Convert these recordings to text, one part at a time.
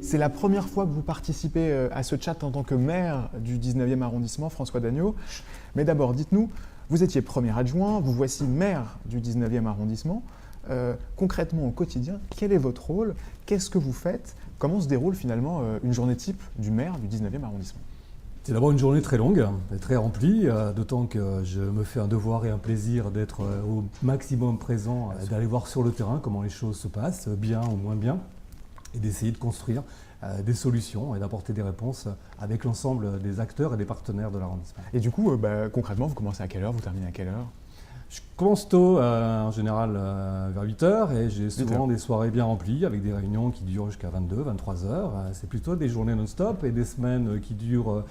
C'est la première fois que vous participez à ce chat en tant que maire du 19e arrondissement, François Dagneau. Mais d'abord, dites-nous, vous étiez premier adjoint, vous voici maire du 19e arrondissement. Concrètement, au quotidien, quel est votre rôle? Qu'est-ce que vous faites? Comment se déroule finalement une journée type du maire du 19e arrondissement? C'est d'abord une journée très longue et très remplie, d'autant que je me fais un devoir et un plaisir d'être au maximum présent, d'aller voir sur le terrain comment les choses se passent, bien ou moins bien, et d'essayer de construire des solutions et d'apporter des réponses avec l'ensemble des acteurs et des partenaires de l'arrondissement. Et du coup, concrètement, vous commencez à quelle heure? Vous terminez à quelle heure? Je commence tôt, en général vers 8h, et j'ai souvent des soirées bien remplies avec des réunions qui durent jusqu'à 22, 23 heures. C'est plutôt des journées non-stop et des semaines qui durent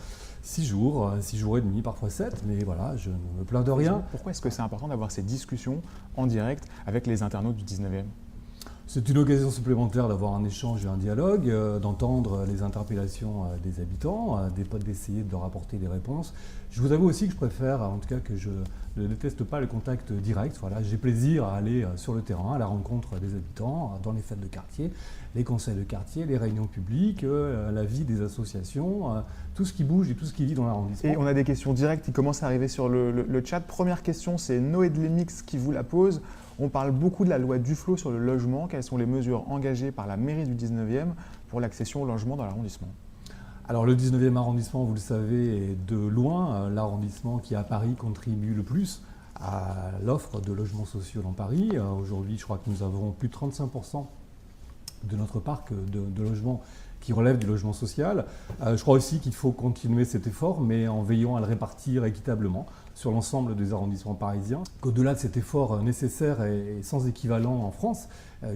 6 jours, 6 jours et demi, parfois 7, mais voilà, je ne me plains de rien. Pourquoi est-ce que c'est important d'avoir ces discussions en direct avec les internautes du 19e? C'est une occasion supplémentaire d'avoir un échange et un dialogue, d'entendre les interpellations des habitants, d'essayer de leur apporter des réponses. Je vous avoue aussi que je préfère, en tout cas que je ne déteste pas le contact direct. Voilà, j'ai plaisir à aller sur le terrain, à la rencontre des habitants, dans les fêtes de quartier, les conseils de quartier, les réunions publiques, la vie des associations, tout ce qui bouge et tout ce qui vit dans l'arrondissement. Et on a des questions directes qui commencent à arriver sur le chat. Première question, c'est Noé de Lemix qui vous la pose. On parle beaucoup de la loi Duflot sur le logement. Quelles sont les mesures engagées par la mairie du 19e pour l'accession au logement dans l'arrondissement? Alors le 19e arrondissement, vous le savez, est de loin l'arrondissement qui à Paris contribue le plus à l'offre de logements sociaux dans Paris. Aujourd'hui, je crois que nous avons plus de 35% de notre parc de logements qui relève du logement social. Je crois aussi qu'il faut continuer cet effort, mais en veillant à le répartir équitablement sur l'ensemble des arrondissements parisiens. Qu'au-delà de cet effort nécessaire et sans équivalent en France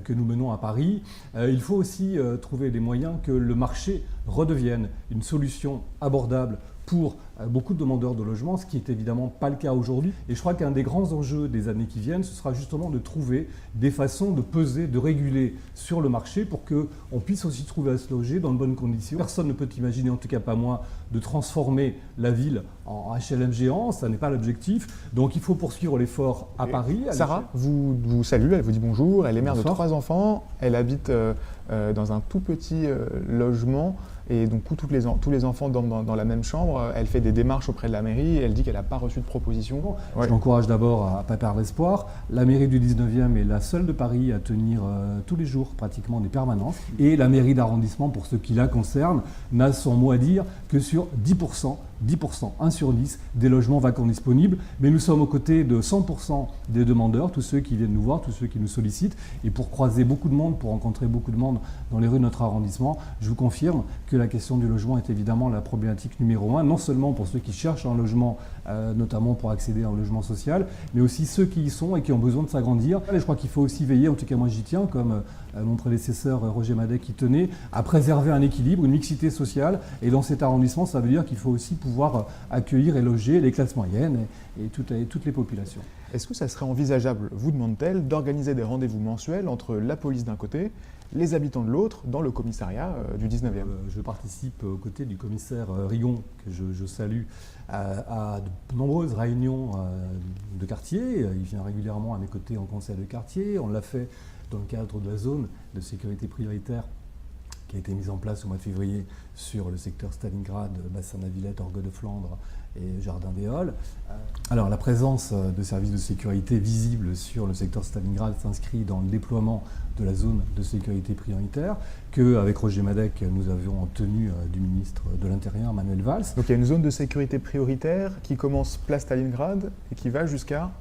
que nous menons à Paris, il faut aussi trouver des moyens que le marché redevienne une solution abordable pour beaucoup de demandeurs de logement, ce qui n'est évidemment pas le cas aujourd'hui. Et je crois qu'un des grands enjeux des années qui viennent, ce sera justement de trouver des façons de peser, de réguler sur le marché pour qu'on puisse aussi trouver à se loger dans de bonnes conditions. Personne ne peut imaginer, en tout cas pas moi, de transformer la ville en HLM géant, ça n'est pas l'objectif. Donc il faut poursuivre l'effort à Paris. Sarah vous salue, elle vous dit bonjour, elle est mère de 3 enfants, elle habite dans un tout petit logement. Et donc, tous les enfants dorment dans la même chambre. Elle fait des démarches auprès de la mairie et elle dit qu'elle n'a pas reçu de proposition. Je l'encourage d'abord à ne pas perdre espoir. La mairie du 19e est la seule de Paris à tenir tous les jours pratiquement des permanences. Et la mairie d'arrondissement, pour ce qui la concerne, n'a son mot à dire que sur 10%, 1 sur 10 des logements vacants disponibles. Mais nous sommes aux côtés de 100% des demandeurs, tous ceux qui viennent nous voir, tous ceux qui nous sollicitent. Et pour croiser beaucoup de monde, pour rencontrer beaucoup de monde dans les rues de notre arrondissement, je vous confirme que la question du logement est évidemment la problématique numéro 1, non seulement pour ceux qui cherchent un logement, notamment pour accéder à un logement social, mais aussi ceux qui y sont et qui ont besoin de s'agrandir. Et je crois qu'il faut aussi veiller, en tout cas moi j'y tiens, comme mon prédécesseur Roger Madec qui tenait, à préserver un équilibre, une mixité sociale. Et dans cet arrondissement, ça veut dire qu'il faut aussi pouvoir accueillir et loger les classes moyennes et toutes les populations. Est-ce que ça serait envisageable, vous demande-t-elle, d'organiser des rendez-vous mensuels entre la police d'un côté, les habitants de l'autre, dans le commissariat du 19e? Je participe aux côtés du commissaire Rigon, que je salue, à de nombreuses réunions de quartier. Il vient régulièrement à mes côtés en conseil de quartier. On l'a fait dans le cadre de la zone de sécurité prioritaire qui a été mise en place au mois de février sur le secteur Stalingrad, Bassin-la-Villette, Orgue de Flandre et Jardin des Halles. Alors la présence de services de sécurité visibles sur le secteur Stalingrad s'inscrit dans le déploiement de la zone de sécurité prioritaire qu'avec Roger Madec nous avions obtenu du ministre de l'Intérieur, Manuel Valls. Donc il y a une zone de sécurité prioritaire qui commence place Stalingrad et qui va jusqu'à...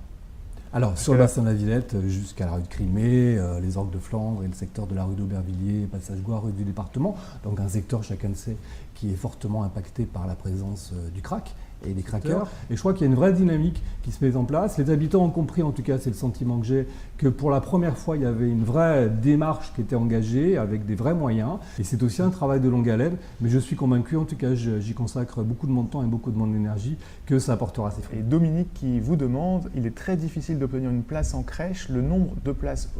Alors, sur le bassin de la Villette, jusqu'à la rue de Crimée, les Orgues de Flandre et le secteur de la rue d'Aubervilliers, passage Goire, rue du département. Donc un secteur, chacun le sait, qui est fortement impacté par la présence du crack et des craqueurs. Et je crois qu'il y a une vraie dynamique qui se met en place. Les habitants ont compris, en tout cas c'est le sentiment que j'ai, que pour la première fois il y avait une vraie démarche qui était engagée avec des vrais moyens. Et c'est aussi un travail de longue haleine, mais je suis convaincu, en tout cas j'y consacre beaucoup de mon temps et beaucoup de mon énergie, que ça apportera ses fruits. Et Dominique qui vous demande, il est très difficile d'obtenir une place en crèche, le nombre de places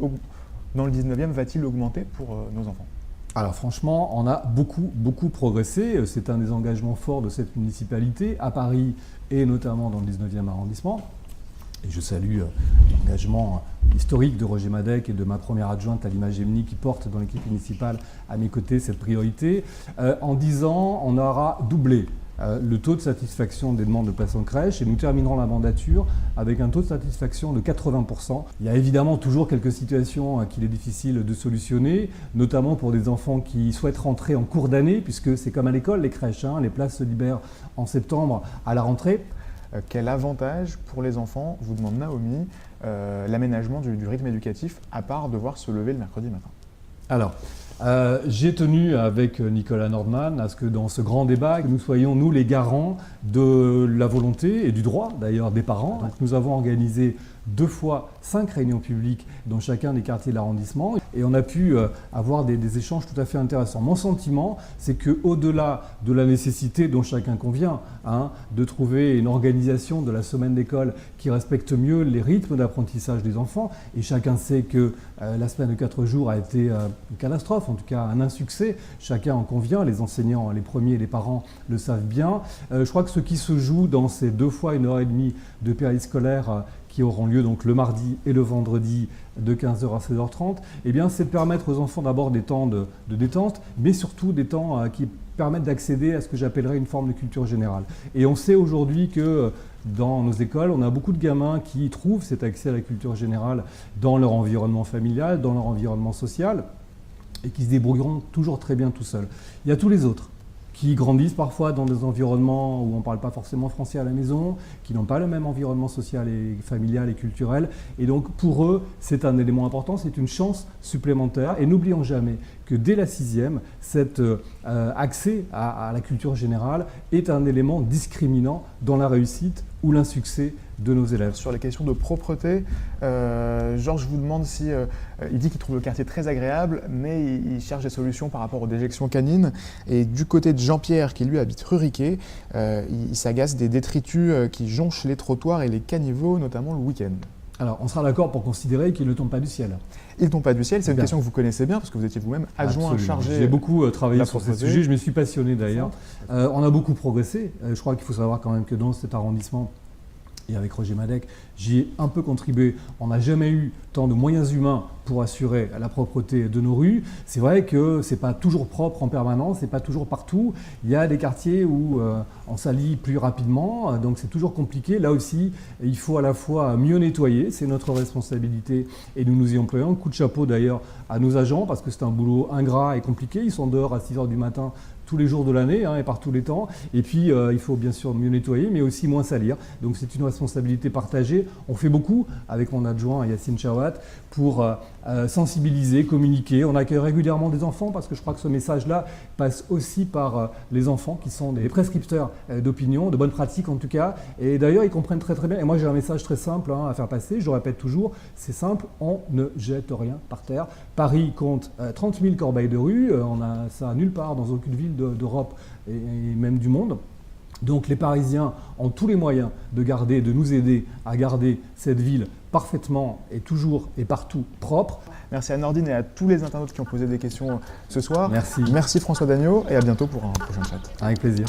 dans le 19e va-t-il augmenter pour nos enfants ? Alors franchement, on a beaucoup progressé. C'est un des engagements forts de cette municipalité, à Paris et notamment dans le 19e arrondissement. Et je salue l'engagement historique de Roger Madec et de ma première adjointe Alima Gemni qui porte dans l'équipe municipale à mes côtés cette priorité. En 10 ans, on aura doublé le taux de satisfaction des demandes de place en crèche et nous terminerons la mandature avec un taux de satisfaction de 80%. Il y a évidemment toujours quelques situations qu'il est difficile de solutionner, notamment pour des enfants qui souhaitent rentrer en cours d'année, puisque c'est comme à l'école, les crèches, les places se libèrent en septembre à la rentrée. Quel avantage pour les enfants, vous demande Naomi, l'aménagement du rythme éducatif, à part devoir se lever le mercredi matin? Alors, j'ai tenu avec Nicolas Nordman à ce que dans ce grand débat, nous soyons, nous, les garants de la volonté et du droit, d'ailleurs, des parents. Donc, nous avons organisé 2 fois 5 réunions publiques dans chacun des quartiers de l'arrondissement et on a pu avoir des échanges tout à fait intéressants. Mon sentiment, c'est qu'au-delà de la nécessité dont chacun convient, de trouver une organisation de la semaine d'école qui respecte mieux les rythmes d'apprentissage des enfants, et chacun sait que la semaine de 4 jours a été une catastrophe, en tout cas un insuccès, chacun en convient, les enseignants, les premiers, les parents le savent bien. Je crois que ce qui se joue dans ces 2 fois 1h30 de périscolaire qui auront lieu donc le mardi et le vendredi de 15h à 16h30, eh bien, c'est de permettre aux enfants d'abord des temps de détente, mais surtout des temps qui permettent d'accéder à ce que j'appellerais une forme de culture générale. Et on sait aujourd'hui que dans nos écoles, on a beaucoup de gamins qui trouvent cet accès à la culture générale dans leur environnement familial, dans leur environnement social, et qui se débrouilleront toujours très bien tout seuls. Il y a tous les autres qui grandissent parfois dans des environnements où on ne parle pas forcément français à la maison, qui n'ont pas le même environnement social et familial et culturel. Et donc pour eux, c'est un élément important, c'est une chance supplémentaire. Et n'oublions jamais que dès la 6e, cet accès à la culture générale est un élément discriminant dans la réussite ou l'insuccès de nos élèves. Sur les questions de propreté, Georges vous demande si il dit qu'il trouve le quartier très agréable, mais il cherche des solutions par rapport aux déjections canines. Et du côté de Jean-Pierre, qui lui habite rue Riquet, il s'agace des détritus qui jonchent les trottoirs et les caniveaux, notamment le week-end. Alors, on sera d'accord pour considérer qu'il ne tombe pas du ciel. Il ne tombe pas du ciel, c'est une question que vous connaissez bien, parce que vous étiez vous-même adjoint chargé. J'ai beaucoup travaillé sur ce sujet, je me suis passionné d'ailleurs. On a beaucoup progressé. Je crois qu'il faut savoir quand même que dans cet arrondissement, et avec Roger Madec, j'y ai un peu contribué. On n'a jamais eu tant de moyens humains pour assurer la propreté de nos rues. C'est vrai que ce n'est pas toujours propre en permanence, ce n'est pas toujours partout. Il y a des quartiers où on salit plus rapidement, donc c'est toujours compliqué. Là aussi, il faut à la fois mieux nettoyer, c'est notre responsabilité et nous nous y employons. Coup de chapeau d'ailleurs à nos agents parce que c'est un boulot ingrat et compliqué. Ils sont dehors à 6h du matin tous les jours de l'année et par tous les temps. Et puis, il faut bien sûr mieux nettoyer, mais aussi moins salir. Donc, c'est une responsabilité partagée. On fait beaucoup avec mon adjoint Yacine Chawat pour sensibiliser, communiquer. On accueille régulièrement des enfants parce que je crois que ce message-là passe aussi par les enfants qui sont des prescripteurs d'opinion, de bonnes pratiques en tout cas. Et d'ailleurs, ils comprennent très très bien. Et moi, j'ai un message très simple à faire passer. Je le répète toujours, c'est simple, on ne jette rien par terre. Paris compte 30 000 corbeilles de rue. On a ça nulle part dans aucune ville d'Europe et même du monde. Donc les Parisiens ont tous les moyens de nous aider à garder cette ville parfaitement et toujours et partout propre. Merci à Nordine et à tous les internautes qui ont posé des questions ce soir. Merci. Merci François Dagneau et à bientôt pour un prochain chat. Avec plaisir.